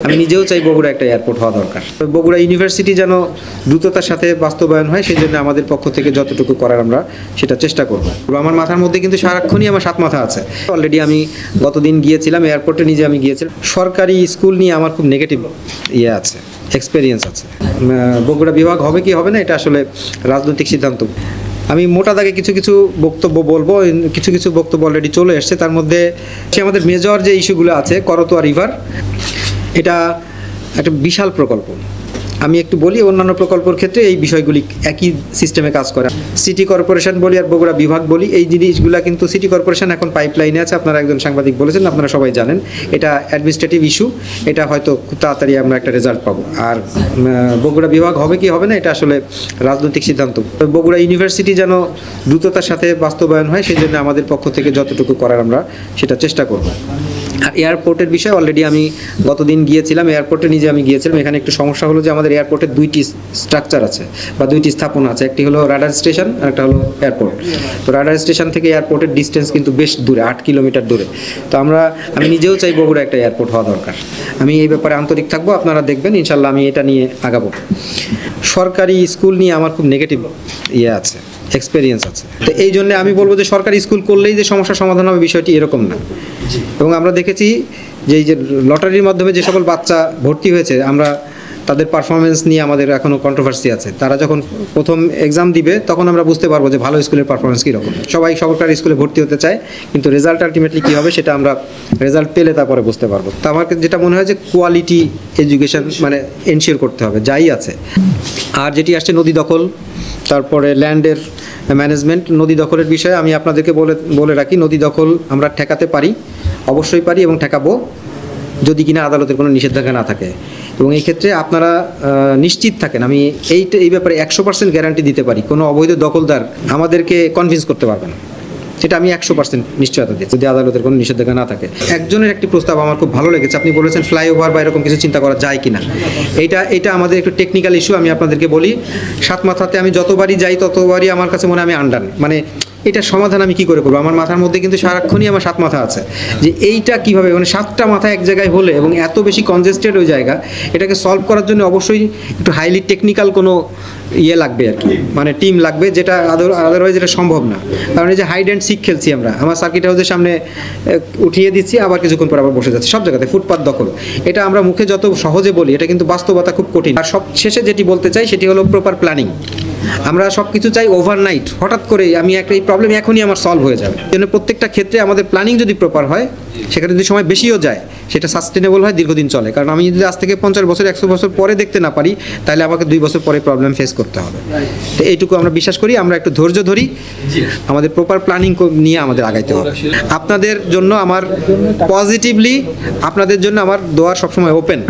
আমি নিজেও চাই বগুড়া একটা এয়ারপোর্ট হওয়া দরকার। বগুড়া ইউনিভার্সিটি যেন দ্রুততার সাথে বাস্তবায়ন হয়, সেই জন্য আমাদের পক্ষ থেকে যতটুকু করার আমরা সেটা চেষ্টা করব। আমার মাথার মধ্যে কিন্তু সারাক্ষণই আমার সাত মাথা আছে। অলরেডি আমি গতদিন গিয়েছিলাম এয়ারপোর্টে, নিজে আমি গিয়েছিলাম। সরকারি স্কুল নিয়ে আমার খুব নেগেটিভ আছে, এক্সপেরিয়েন্স আছে। বগুড়া বিভাগ হবে কি হবে না এটা আসলে রাজনৈতিক সিদ্ধান্ত। আমি মোটা দাগে কিছু কিছু বক্তব্য বলবো, কিছু কিছু বক্তব্য অলরেডি চলে এসছে। তার মধ্যে আমাদের মেজর যে ইস্যুগুলো আছে, করতোয়া রিভার, এটা একটা বিশাল প্রকল্প। আমি একটু বলি, অন্যান্য প্রকল্পের ক্ষেত্রে এই বিষয়গুলি একই সিস্টেমে কাজ করে। সিটি কর্পোরেশন বলি আর বগুড়া বিভাগ বলি, এই জিনিসগুলো কিন্তু সিটি কর্পোরেশন এখন পাইপলাইনে আছে। আপনারা একজন সাংবাদিক বলেছেন, আপনারা সবাই জানেন এটা অ্যাডমিনিস্ট্রেটিভ ইস্যু। এটা হয়তো খুব তাড়াতাড়ি আমরা একটা রেজাল্ট পাবো। আর বগুড়া বিভাগ হবে কি হবে না এটা আসলে রাজনৈতিক সিদ্ধান্ত। বগুড়া ইউনিভার্সিটি যেন দ্রুততার সাথে বাস্তবায়ন হয়, সেই জন্য আমাদের পক্ষ থেকে যতটুকু করার আমরা সেটা চেষ্টা করব। আর এয়ারপোর্টের বিষয়ে অলরেডি আমি গতদিন গিয়েছিলাম এয়ারপোর্টে, নিজে আমি গিয়েছিলাম। এখানে একটু সমস্যা হলো যে আমাদের এয়ারপোর্টের দুইটি স্ট্রাকচার আছে বা দুইটি স্থাপনা আছে। একটি হলো রাডার স্টেশন আর একটা হলো এয়ারপোর্ট। তো রাডার স্টেশন থেকে এয়ারপোর্টের ডিস্টেন্স কিন্তু বেশ দূরে, 8 কিলোমিটার দূরে। তো আমি নিজেও চাই বগুড়া একটা এয়ারপোর্ট হওয়া দরকার। আমি এই ব্যাপারে আন্তরিক থাকবো, আপনারা দেখবেন ইনশাল্লাহ আমি এটা নিয়ে আগাবো। সরকারি স্কুল নিয়ে আমার খুব নেগেটিভ আছে, এক্সপেরিয়েন্স আছে। তো এই জন্য আমি বলবো যে সরকারি স্কুল করলেই যে সমস্যার সমাধান হবে বিষয়টি এরকম না। এবং আমরা দেখেছি যে এই যে লটারির মাধ্যমে যে সকল বাচ্চা ভর্তি হয়েছে, আমরা তাদের পারফরমেন্স নিয়ে আমাদের এখনও কন্ট্রোভার্সি আছে। তারা যখন প্রথম এক্সাম দিবে তখন আমরা বুঝতে পারবো যে ভালো স্কুলের পারফরমেন্স কীরকম। সবাই সরকারি স্কুলে ভর্তি হতে চায়, কিন্তু রেজাল্ট আলটিমেটলি কী হবে সেটা আমরা রেজাল্ট পেলে তারপরে বুঝতে পারবো। তো আমার যেটা মনে হয় যে কোয়ালিটি এডুকেশন মানে এনশিওর করতে হবে যাই আছে। আর যেটি আসছে নদী দখল, তারপরে ল্যান্ডের ম্যানেজমেন্ট। নদী দখলের বিষয়ে আমি আপনাদেরকে বলে রাখি, নদী দখল আমরা ঠেকাতে পারি, অবশ্যই পারি এবং ঠেকাবো, যদি কিনা আদালতের কোনো নিষেধাজ্ঞা না থাকে। এবং এই ক্ষেত্রে আপনারা নিশ্চিত থাকেন, আমি এই ব্যাপারে 100% গ্যারান্টি দিতে পারি, কোনো অবৈধ দখলদার আমাদেরকে কনভিন্স করতে পারবে না। সেটা আমি 100% নিশ্চয়তা দিই, যদি আদালতের কোনো নিষেধাজ্ঞা না থাকে। একজনের একটি প্রস্তাব আমার খুব ভালো লেগেছে, আপনি বলেছেন ফ্লাইওভার বা এরকম কিছু চিন্তা করা যায় কিনা। এটা আমাদের একটু টেকনিক্যাল ইস্যু। আমি আপনাদেরকে বলি, সাত মাথাতে আমি যতবারই যাই ততবারই আমার কাছে মনে হয় আমি আন্ডান, মানে এটার সমাধান আমি কী করে করবো। আমার মাথার মধ্যে কিন্তু সারাক্ষণই আমার সাত মাথা আছে যে এইটা কীভাবে, মানে 7টা মাথা এক জায়গায় হলে এবং এত বেশি কনজেস্টেড ওই জায়গা, এটাকে সলভ করার জন্য অবশ্যই একটু হাইলি টেকনিক্যাল কোনো লাগবে আর কি, মানে টিম লাগবে, যেটা আদারওয়াইজ এটা সম্ভব না। কারণ এই যে হাইড অ্যান্ড সিক খেলছি আমরা, আমার সার্কিট হাউসের সামনে উঠিয়ে দিচ্ছি, আবার কিছুক্ষণ পর আবার বসে যাচ্ছি সব জায়গাতে। ফুটপাত দখল, এটা আমরা মুখে যত সহজে বলি, এটা কিন্তু বাস্তবতা খুব কঠিন। আর সব শেষে যেটি বলতে চাই সেটি হলো প্রপার প্ল্যানিং। আমরা সব কিছু চাই ওভারনাইট, হঠাৎ করে আমি এই প্রবলেম এখনই আমার সলভ হয়ে যাবে। জন্য প্রত্যেকটা ক্ষেত্রে আমাদের প্ল্যানিং যদি প্রপার হয়, সেখানে যদি সময় বেশিও যায়, সেটা সাস্টেনেবল হয়, দীর্ঘদিন চলে। কারণ আমি যদি আজ থেকে 50 বছর 100 বছর পরে দেখতে না পারি, তাহলে আমাকে 2 বছর পরে প্রবলেম ফেস করতে হবে। তো এইটুকু আমরা বিশ্বাস করি, আমরা একটু ধৈর্য ধরি, আমাদের প্রপার প্ল্যানিং নিয়ে আমাদের আগাইতে হবে। আপনাদের জন্য আমার পজিটিভলি, আপনাদের জন্য আমার দোয়ার সবসময় ওপেন।